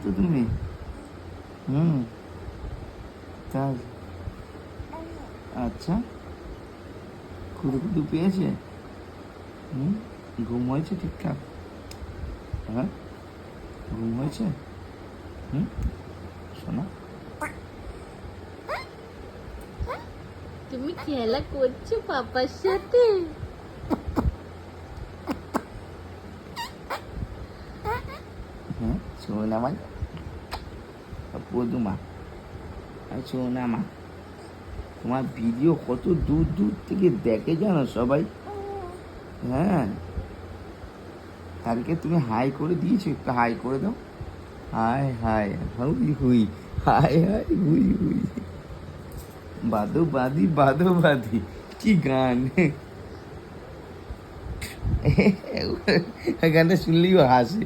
তো তুমি? তাই? আচ্ছা, কুদু পেয়েছে? ঘুম হয়েছে ঠিকঠাক? হ্যাঁ, ঘুম হয়েছে? শোনা, তুমি খেলা করছো পাপার সাথে? হ্যাঁ শোনা মা, পদুমা, শোনা মা, তোমার ভিডিও কত দূর দূর থেকে দেখে জানো সবাই। হ্যাঁ, কালকে তুমি হাই করে দিয়েছো, একটু হাই করে দাও। হাই হাই হুই হুই, হাই হাই হুই হুই, বাদো বাদি বাদো বাদি, কি গান! গানটা শুনলেই হাসে।